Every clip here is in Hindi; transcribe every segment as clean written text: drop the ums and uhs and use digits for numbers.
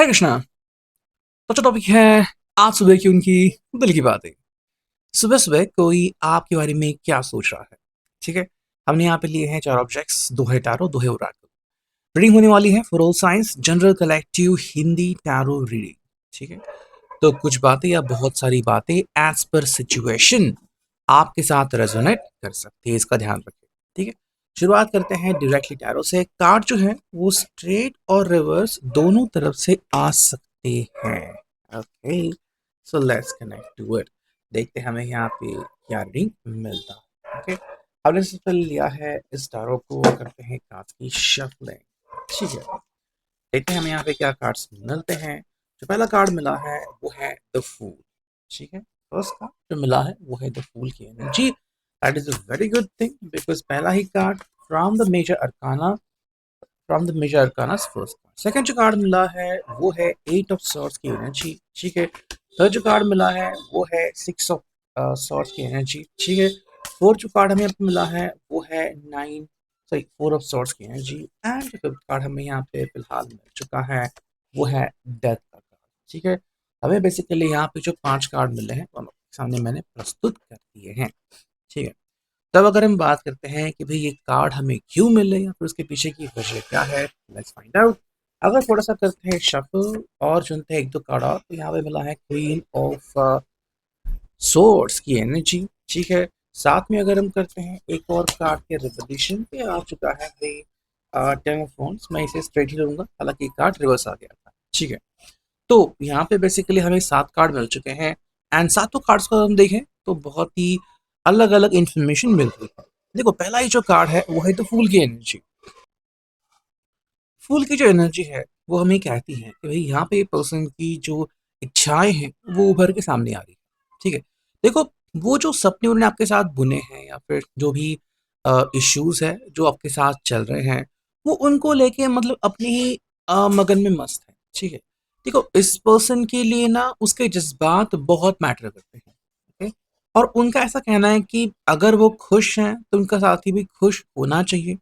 हरे कृष्णा। तो जो टॉपिक है आज सुबह की उनकी दिल की बातें। सुबह सुबह कोई आपके बारे में क्या सोच रहा है? ठीक है, हमने यहाँ पे लिए हैं चार ऑब्जेक्ट्स, दो है टैरो, दो है ओराकल। रीडिंग होने वाली है for all science, general, collective, Hindi, tarot reading. ठीक है, तो कुछ बातें या बहुत सारी बातें एज पर सिचुएशन आपके साथ रेजोनेट कर सकती है, इसका ध्यान रखें। ठीक है, शुरुआत करते हैं डायरेक्टली टैरो से। कार्ड जो है वो स्ट्रेट और रिवर्स दोनों तरफ से आ सकते हैं। Okay, so let's connect to it. देखते हैं हमें यहाँ पे क्या रीडिंग मिलता है। ओके, हमने सबसे पहले लिया है इस टैरो को, करते हैं कार्ड्स की शफलिंग। ठीक है, देखते हैं हमें यहाँ पे क्या कार्ड्स मिलते हैं। जो पहला कार्ड मिला है वो है द फूल। ठीक है, फर्स्ट कार्ड जो मिला है वो है द फूल की energy. That is a very good thing because पहला ही card from the major arcana, from the major arcanas first card. Second जो कार्ड मिला है वो है एट ऑफ सॉर्ड्स की एनर्जी। ठीक है, थर्ड जो कार्ड मिला है वो है सिक्स ऑफ सॉर्ड्स की एनर्जी। ठीक है, फोर्थ जो कार्ड हमें मिला है वो है nine, sorry, four of swords की एनर्जी। एंड जो फिफ्थ कार्ड हमें यहाँ पे फिलहाल मिल चुका है वो है डेथ का कार्ड। ठीक है, हमें बेसिकली यहाँ पे जो पांच कार्ड मिले हैं वो आपके सामने मैंने प्रस्तुत कर दिए हैं। ठीक है, तब अगर हम बात करते हैं कि भाई ये कार्ड हमें क्यों मिले या फिर उसके पीछे की वजह क्या है, लेट्स फाइंड आउट। अगर थोड़ा सा करते हैं शफल और चुनते हैं एक दो कार्ड और, तो यहाँ पे मिला है क्वीन ऑफ सोर्ड्स की एनर्जी। ठीक है, साथ में अगर हम करते हैं एक और कार्ड के रिवोल्यूशन पे आ चुका है भाई टेन ऑफ वॉन्ड्स। मैं इसे स्ट्रेट ही लूंगा, हालांकि कार्ड रिवर्स आ गया था। ठीक है, तो यहाँ पे बेसिकली हमें सात कार्ड मिल चुके हैं एंड सातों कार्ड्स को हम देखें तो बहुत ही अलग अलग इंफॉर्मेशन मिल रही है। देखो, पहला ही जो कार्ड है वो है तो फूल की एनर्जी। फूल की जो एनर्जी है वो हमें कहती है कि भाई यहाँ पे पर्सन की जो इच्छाएं हैं वो उभर के सामने आ रही है। ठीक है, देखो, वो जो सपने उन्होंने आपके साथ बुने हैं या फिर जो भी इश्यूज है जो आपके साथ चल रहे हैं, वो उनको लेके मतलब अपनी ही मगन में मस्त है। ठीक है, देखो, इस पर्सन के लिए ना उसके जज्बात बहुत मैटर करते हैं। ओके, और उनका ऐसा कहना है कि अगर वो खुश हैं तो उनका साथी भी खुश होना चाहिए,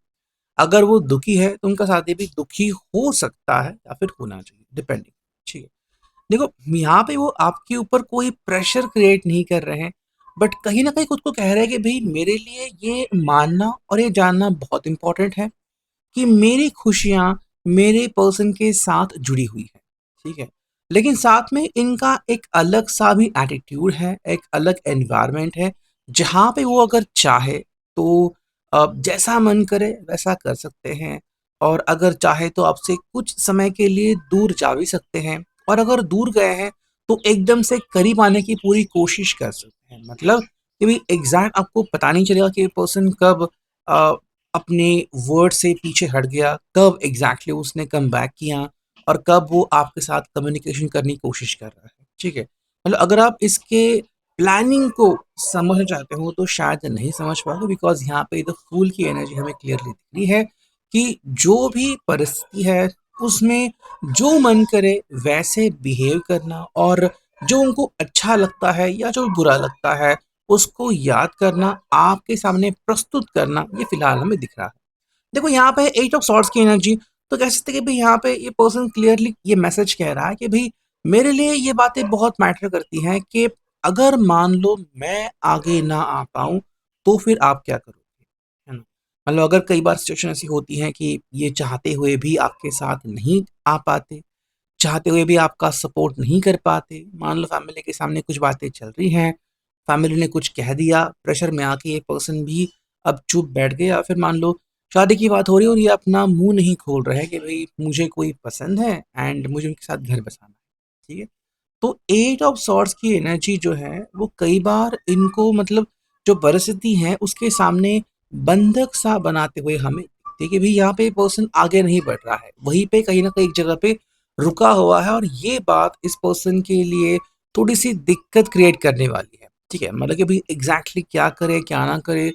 अगर वो दुखी है तो उनका साथी भी दुखी हो सकता है या फिर होना चाहिए, डिपेंडिंग। ठीक है, देखो, यहाँ पे वो आपके ऊपर कोई प्रेशर क्रिएट नहीं कर रहे हैं, बट कहीं ना कहीं खुद को कह रहे हैं कि भाई मेरे लिए ये मानना और ये जानना बहुत इंपॉर्टेंट है कि मेरी खुशियाँ मेरे पर्सन के साथ जुड़ी हुई है। ठीक है, लेकिन साथ में इनका एक अलग सा भी एटीट्यूड है, एक अलग एनवायरनमेंट है जहाँ पे वो अगर चाहे तो जैसा मन करे वैसा कर सकते हैं, और अगर चाहे तो आपसे कुछ समय के लिए दूर जा भी सकते हैं, और अगर दूर गए हैं तो एकदम से करीब आने की पूरी कोशिश कर सकते हैं। मतलब कि भाई एग्जैक्ट आपको पता नहीं चलेगा कि पर्सन कब अपने वर्ड से पीछे हट गया, कब एग्जैक्टली उसने कम बैक किया, और कब वो आपके साथ कम्युनिकेशन करने की कोशिश कर रहा है। ठीक है, मतलब अगर आप इसके प्लानिंग को समझना चाहते हो तो शायद नहीं समझ पाओगे, बिकॉज यहाँ पे द फूल की एनर्जी हमें क्लियरली दिख रही है कि जो भी परिस्थिति है उसमें जो मन करे वैसे बिहेव करना, और जो उनको अच्छा लगता है या जो बुरा लगता है उसको याद करना, आपके सामने प्रस्तुत करना, ये फिलहाल हमें दिख रहा है। देखो, यहाँ पे एट ऑफ सॉर्ड्स की एनर्जी, तो कह सकते हैं कि भाई यहाँ पे ये पर्सन क्लियरली ये मैसेज कह रहा है कि भाई मेरे लिए ये बातें बहुत मैटर करती हैं कि अगर मान लो मैं आगे ना आ पाऊं तो फिर आप क्या करोगे, है ना? मतलब अगर कई बार सिचुएशन ऐसी होती है कि ये चाहते हुए भी आपके साथ नहीं आ पाते, चाहते हुए भी आपका सपोर्ट नहीं कर पाते। मान लो फैमिली के सामने कुछ बातें चल रही हैं, फैमिली ने कुछ कह दिया, प्रेशर में आके ये पर्सन भी अब चुप बैठ गए, या फिर मान लो शादी की बात हो रही है और ये अपना मुंह नहीं खोल रहा है कि भाई मुझे कोई पसंद है एंड मुझे उनके साथ घर बसाना है। ठीक है, तो एट ऑफ सॉर्ड्स की एनर्जी जो है वो कई बार इनको मतलब जो परिस्थिति है उसके सामने बंधक सा बनाते हुए हमें दिखती है कि भाई यहाँ पे पर्सन आगे नहीं बढ़ रहा है, वहीं पे कहीं ना कहीं एक जगह पे रुका हुआ है, और ये बात इस पर्सन के लिए थोड़ी सी दिक्कत क्रिएट करने वाली है। ठीक है, मतलब कि भाई एग्जैक्टली क्या करे क्या ना करे,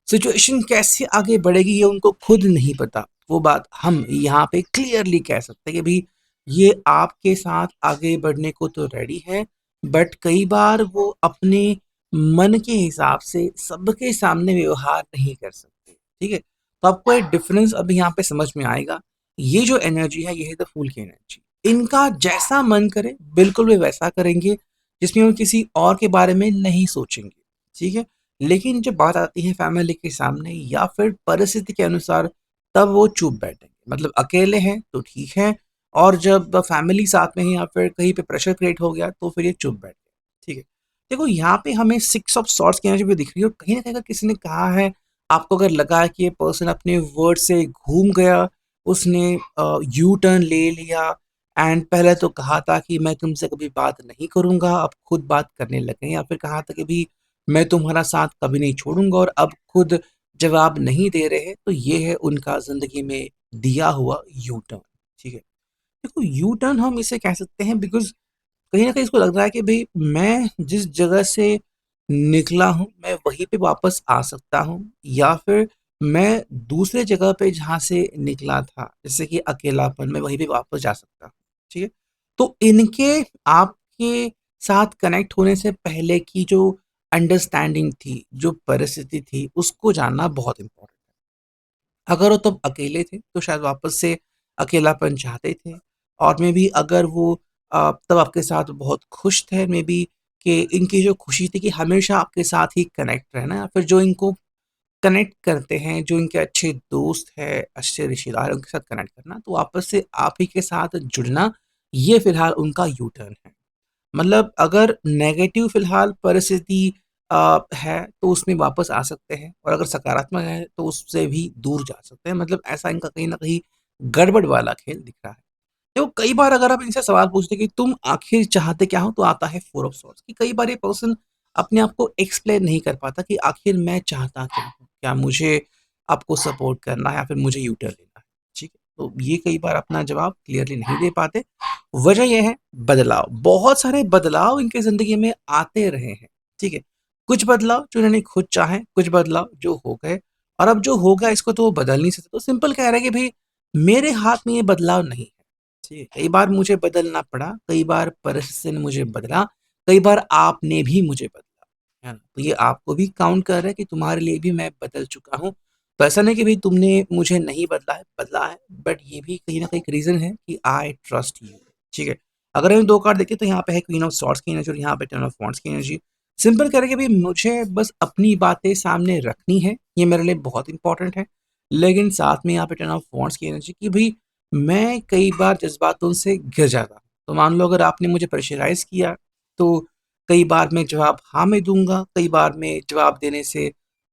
सिचुएशन कैसे आगे बढ़ेगी ये उनको खुद नहीं पता। वो बात हम यहाँ पे क्लियरली कह सकते हैं कि भाई ये आपके साथ आगे बढ़ने को तो रेडी है, बट कई बार वो अपने मन के हिसाब से सबके सामने व्यवहार नहीं कर सकते। ठीक है, तो आपको एक डिफरेंस अभी यहाँ पे समझ में आएगा। ये जो एनर्जी है, ये है द फूल की एनर्जी। इनका जैसा मन करे बिल्कुल वे वैसा करेंगे, जिसमें वो किसी और के बारे में नहीं सोचेंगे, ठीक है। लेकिन जब बात आती है फैमिली के सामने या फिर परिस्थिति के अनुसार, तब वो चुप बैठेंगे। मतलब अकेले हैं तो ठीक है, और जब फैमिली साथ में है या फिर कहीं पे प्रेशर क्रिएट हो गया तो फिर ये चुप बैठ गए, ठीक है। देखो यहाँ पे हमें सिक्स ऑफ सॉर्ड्स की एनर्जी भी दिख रही है, और कहीं ना कहीं अगर किसी ने कहा है, आपको अगर लगा है कि ये पर्सन अपने वर्ड से घूम गया, उसने यू टर्न ले लिया, एंड पहले तो कहा था कि मैं तुमसे कभी बात नहीं करूंगा, अब खुद बात करने लगे, या फिर कहा था कि भी मैं तुम्हारा साथ कभी नहीं छोड़ूंगा, और अब खुद जवाब नहीं दे रहे हैं, तो ये है उनका जिंदगी में दिया हुआ यू टर्न, ठीक है। देखो यू टर्न हम इसे कह सकते हैं बिकॉज कहीं न कहीं इसको लग रहा है कि भई मैं जिस जगह से निकला हूँ, मैं वहीं पे वापस आ सकता हूँ, या फिर मैं दूसरे जगह पे जहाँ से निकला था, जैसे कि अकेलापन, मैं वहीं पे वापस जा सकता हूँ, ठीक है? तो इनके आपके साथ कनेक्ट होने से पहले की जो अंडरस्टैंडिंग थी, जो परिस्थिति थी, उसको जानना बहुत इम्पोर्टेंट है। अगर वो तब अकेले थे तो शायद वापस से अकेलापन चाहते थे, और मे बी अगर वो तब आपके साथ बहुत खुश थे, मे बी कि इनकी जो खुशी थी कि हमेशा आपके साथ ही कनेक्ट रहना, या फिर जो इनको कनेक्ट करते हैं, जो इनके अच्छे दोस्त हैं, अच्छे रिश्तेदार हैं, उनके साथ कनेक्ट करना, तो वापस से आप ही के साथ जुड़ना, ये फिलहाल उनका यू टर्न है। मतलब अगर नेगेटिव फिलहाल परिस्थिति है तो उसमें वापस आ सकते हैं, और अगर सकारात्मक है तो उससे भी दूर जा सकते हैं। मतलब ऐसा इनका कहीं ना कहीं गड़बड़ वाला खेल दिख रहा है। देखो कई बार अगर आप इनसे सवाल पूछते कि तुम आखिर चाहते क्या हो, तो आता है फोर ऑफ सॉर्ड्स। कि कई बार ये पर्सन अपने आप को एक्सप्लेन नहीं कर पाता कि आखिर मैं चाहता क्या हूँ, क्या मुझे आपको सपोर्ट करना है या फिर मुझे यूटर लेना है, ठीक है। तो ये कई बार अपना जवाब क्लियरली नहीं दे पाते। वजह यह है बदलाव, बहुत सारे बदलाव इनके ज़िंदगी में आते रहे हैं, ठीक है। कुछ बदलाव जो इन्होंने खुद चाहे, कुछ बदलाव जो हो गए, और अब जो हो गया इसको तो वो बदल नहीं सकते। तो सिंपल कह रहे हैं कि भई मेरे हाथ में ये बदलाव नहीं है, ठीक है। कई बार मुझे बदलना पड़ा, कई बार परिस्थिति ने मुझे बदला, कई बार आपने भी मुझे बदला, है ना? तो ये आपको भी काउंट कर रहा है कि तुम्हारे लिए भी मैं बदल चुका हूँ। तो ऐसा नहीं कि भई तुमने मुझे नहीं बदला है, बट ये भी कहीं न कहीं एक रीज़न है कि आई ट्रस्ट यू। ठीक है। अगर हम 2 कार्ड देखें तो यहाँ पे है क्वीन ऑफ सॉर्ड्स की एनर्जी और यहाँ पे टेन ऑफ वांड्स की एनर्जी। सिंपल कह रहे हैं कि भई मुझे बस अपनी बातें सामने रखनी है, ये मेरे लिए बहुत इंपॉर्टेंट है। लेकिन साथ में यहाँ पे टेन ऑफ वांड्स की एनर्जी कि भई मैं कई बार जज़्बातों से घिर जाता हूँ। तो मान लो अगर आपने मुझे प्रेशराइज़ किया, तो कई बार मैं जवाब हाँ में दूँगा, कई बार मैं जवाब देने से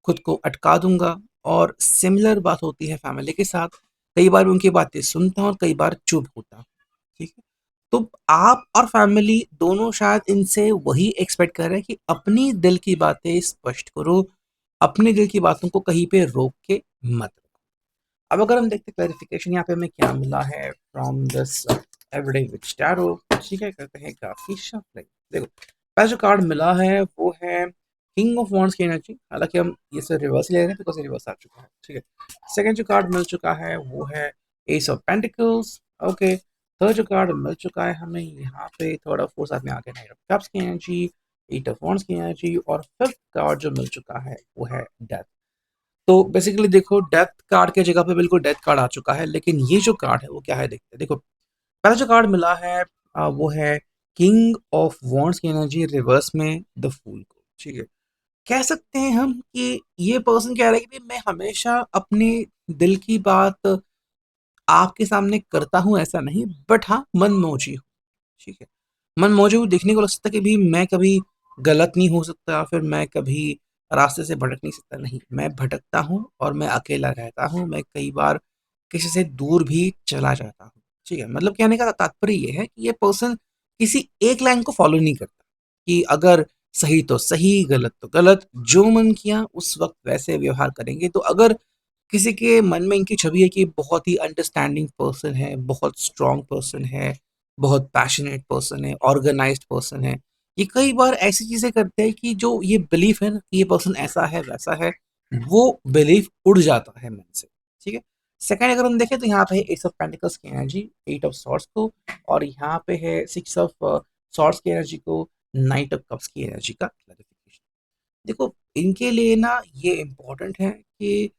खुद को अटका दूँगा, और सिमिलर बात होती है फैमिली के साथ। कई बार उनकी बातें सुनता हूँ और कई बार चुप होता हूँ, ठीक है? तो आप और फैमिली दोनों शायद इनसे वही एक्सपेक्ट कर रहे हैं कि अपनी दिल की बातें स्पष्ट करो, अपने दिल की बातों को कहीं पे रोक के मत रखो। अब अगर हम देखते क्लैरिफिकेशन यहाँ पे हमें क्या मिला है from this everyday which tarot, ठीक है, करते हैं काफी शफलिंग। देखो पहला जो कार्ड मिला है वो है किंग ऑफ वॉन्ड्स की एनर्जी। हालांकि हम इसे रिवर्स ले रहे हैं बिकॉज रिवर्स आ चुका है, ठीक है। सेकंड जो कार्ड मिल चुका है वो है S of pentacles, okay. Third जो कार्ड मिल चुका है हमें यहाँ पे, थर्ड ऑफ फोर्स साथ में आके नाइट ऑफ कप्स की एनर्जी, एट ऑफ वॉन्ड्स की एनर्जी, और फिफ्थ कार्ड जो मिल चुका है वो है डेथ। तो बेसिकली देखो डेथ कार्ड के जगह पे बिल्कुल डेथ कार्ड आ चुका है, लेकिन ये जो कार्ड है वो क्या है देखते हैं। देखो पहला जो कार्ड मिला है वो है किंग ऑफ वॉन्ड्स की एनर्जी रिवर्स में द फूल को, ठीक है। कह सकते हैं हम कि ये पर्सन कह रहा है कि मैं हमेशा अपने दिल की बात आपके सामने करता हूँ ऐसा नहीं, बट हाँ मनमौजी हूँ, ठीक है। मनमौजी हूँ देखने को लग सकता है कि भी मैं कभी गलत नहीं हो सकता, फिर मैं कभी रास्ते से भटक नहीं सकता, नहीं मैं भटकता हूँ और मैं अकेला रहता हूँ, मैं कई बार किसी से दूर भी चला जाता हूँ, ठीक है। मतलब कहने का तात्पर्य ये है कि ये पर्सन किसी एक लाइन को फॉलो नहीं करता, कि अगर सही तो सही, गलत तो गलत, जो मन किया उस वक्त वैसे व्यवहार करेंगे। तो अगर किसी के मन में इनकी छवि है कि बहुत ही अंडरस्टैंडिंग पर्सन है, बहुत स्ट्रॉन्ग पर्सन है, बहुत पैशनेट पर्सन है, ऑर्गेनाइज्ड पर्सन है, ये कई बार ऐसी चीजें करते हैं कि जो ये बिलीफ है ना कि ये पर्सन ऐसा है वैसा है, वो बिलीफ उड़ जाता है मन से, ठीक है। सेकंड अगर हम देखें तो यहाँ पे है एस ऑफ पेंटिकल्स की एनर्जी, एट ऑफ सॉर्ड्स को, और यहाँ पे है सिक्स ऑफ सॉर्ड्स की एनर्जी को, नाइट ऑफ कप्स की एनर्जी का क्लैरिफिकेशन। देखो इनके लिए ना ये इम्पोर्टेंट है कि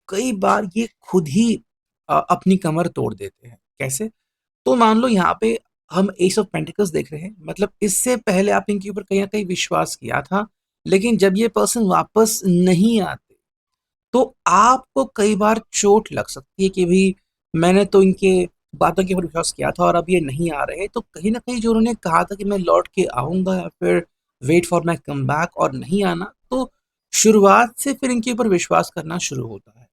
कई बार ये खुद ही अपनी कमर तोड़ देते हैं। कैसे? तो मान लो यहाँ पे हम एस ऑफ पेंटिकल्स देख रहे हैं, मतलब इससे पहले आप इनके ऊपर कहीं न कहीं विश्वास किया था, लेकिन जब ये पर्सन वापस नहीं आते, तो आपको कई बार चोट लग सकती है कि भई मैंने तो इनके बातों के ऊपर विश्वास किया था और अब ये नहीं आ रहे, तो कहीं न कहीं जो उन्होंने कहा था कि मैं लौट के आऊँगा या फिर वेट फॉर माय कमबैक और नहीं आना, तो शुरुआत से फिर इनके ऊपर विश्वास करना शुरू होता है।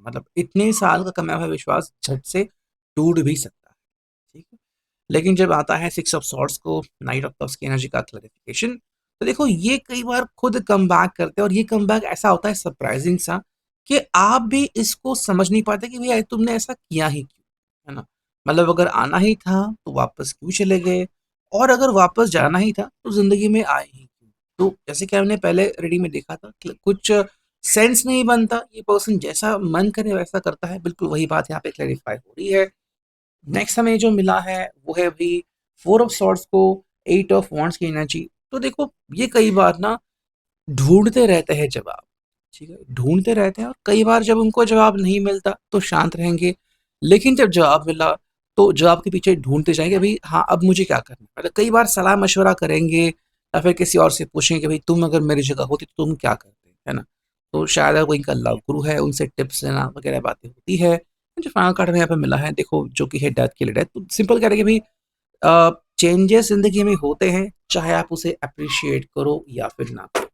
मतलब इतने साल का कमाया हुआ विश्वास झट से टूट भी सकता है, ठीक है? लेकिन जब आता है सिक्स ऑफ सॉर्ड्स को, नाइट ऑफ कप्स की एनर्जी का क्लैरिफिकेशन, तो देखो ये कई बार खुद कमबैक करते हैं और ये कमबैक ऐसा होता है सरप्राइजिंग सा कि आप भी इसको समझ नहीं पाते कि भैया तुमने ऐसा किया ही क्यों, है ना? मतलब अगर आना ही था तो वापस क्यों चले गए, और अगर वापस जाना ही था तो जिंदगी में आए ही क्यों? तो जैसे कि हमने पहले रीडिंग में देखा था कि कुछ सेंस नहीं बनता, ये पर्सन जैसा मन करे वैसा करता है, बिल्कुल वही बात यहाँ पे क्लैरिफाई हो रही है। नेक्स्ट हमें जो मिला है वो है अभी फोर ऑफ सॉर्ड्स को, एट ऑफ वॉन्ड्स की एनर्जी। तो देखो ये कई बार ना ढूंढते रहते हैं जवाब, ठीक है? ढूंढते रहते हैं और कई बार जब उनको जवाब नहीं मिलता तो शांत रहेंगे, लेकिन जब जवाब मिला तो जवाब के पीछे ढूंढते जाएंगे भाई हाँ अब मुझे क्या करना है। मतलब कई बार सलाह मशवरा करेंगे या फिर किसी और से पूछेंगे कि भाई तुम अगर मेरी जगह होती तो तुम क्या करते, है ना? तो शायद अगर कोई इनका लव गुरु है उनसे टिप्स लेना वगैरह बातें होती है। जो फाइनल कार्ड हमें यहाँ पे मिला है देखो जो कि है डेथ के लिए डेथ, तो सिंपल कह रहे हैं कि भाई चेंजेस जिंदगी में होते हैं, चाहे आप उसे अप्रिशिएट करो या फिर ना करो।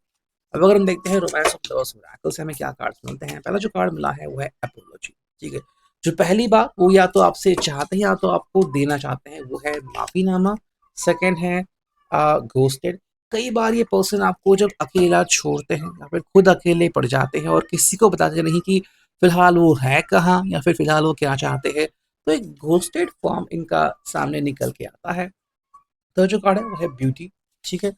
अब अगर हम देखते हैं रोमांस ऑफ लवर्स ओरेकल से हमें क्या कार्ड्स मिलते हैं, पहला जो कार्ड मिला है वो है अपोलॉजी, ठीक है? जो पहली बात वो या तो आपसे चाहते हैं या तो आपको देना चाहते हैं, वो है माफीनामा। सेकंड है घोस्टेड। कई बार ये पर्सन आपको जब अकेला छोड़ते हैं या फिर खुद अकेले पड़ जाते हैं और किसी को बताते नहीं कि फिलहाल वो है कहाँ या फिर फिलहाल वो क्या चाहते हैं, तो एक घोस्टेड फॉर्म इनका सामने निकल के आता है। थर्ड जो कार्ड है वो है ब्यूटी, ठीक है?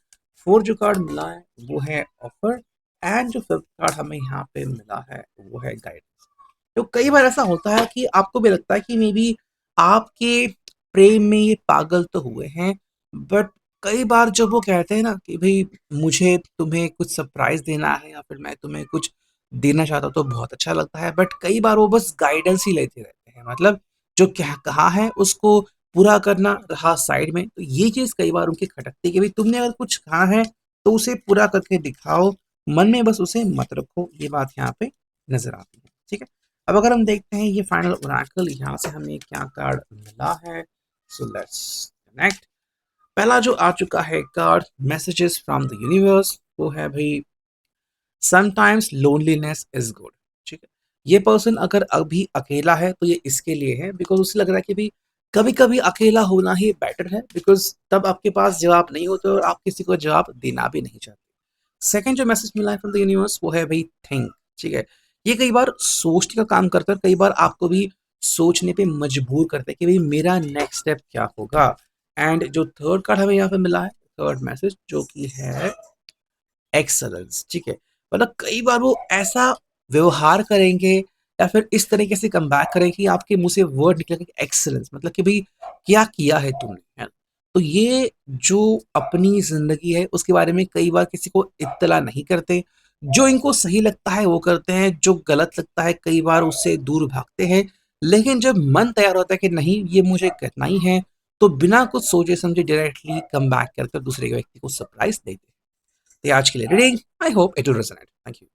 फोर्थ जो कार्ड मिला है वो है ऑफर, एंड जो फिफ्थ कार्ड हमें यहाँ पे मिला है वो है गाइडेंस। तो कई बार ऐसा होता है कि आपको भी लगता है कि मे बी आपके प्रेम में ये पागल तो हुए हैं, बट कई बार जब वो कहते हैं ना कि भाई मुझे तुम्हें कुछ सरप्राइज देना है या फिर मैं तुम्हें कुछ देना चाहता हूँ तो बहुत अच्छा लगता है, बट कई बार वो बस गाइडेंस ही लेते रहते हैं। मतलब जो क्या कहा है उसको पूरा करना रहा साइड में, तो ये चीज कई बार उनकी खटकती है कि भाई तुमने अगर कुछ कहा है तो उसे पूरा करके दिखाओ, मन में बस उसे मत रखो। ये बात यहाँ पे नजर आती है, ठीक है? अब अगर हम देखते हैं ये फाइनल ओरेकल यहाँ से हमें क्या कार्ड मिला है, सो लेट्स कनेक्ट। पहला जो आ चुका है card messages from the universe, वो है भाई समटाइम्स लोनलीनेस इज गुड, ठीक है? ये पर्सन अगर अभी अकेला है तो ये इसके लिए है बिकॉज उसे लग रहा है कि भाई कभी कभी अकेला होना ही बेटर है, बिकॉज तब आपके पास जवाब नहीं होते और आप किसी को जवाब देना भी नहीं चाहते। सेकंड जो मैसेज मिला है फ्रॉम द यूनिवर्स वो है भाई थिंक, ठीक है? ये कई बार सोचने का काम करता है, कई बार आपको भी सोचने पे मजबूर करता है कि भाई मेरा नेक्स्ट स्टेप क्या होगा। एंड जो थर्ड कार्ड हमें यहाँ पे मिला है, थर्ड मैसेज जो कि है एक्सेलेंस, ठीक है? मतलब कई बार वो ऐसा व्यवहार करेंगे या फिर इस तरीके से कमबैक करेंगे कि आपके मुंह से वर्ड निकलेगा एक्सेलेंस, मतलब कि भाई क्या किया है तुमने, है ना? तो ये जो अपनी जिंदगी है उसके बारे में कई बार किसी को इत्तला नहीं करते, जो इनको सही लगता है वो करते हैं, जो गलत लगता है कई बार उससे दूर भागते हैं। लेकिन जब मन तैयार होता है कि नहीं ये मुझे करना ही है, तो बिना कुछ सोचे समझे डायरेक्टली कम बैक करके दूसरे व्यक्ति को सरप्राइज देते हैं। तो आज के लिए reading, I hope it will resonate. Thank you.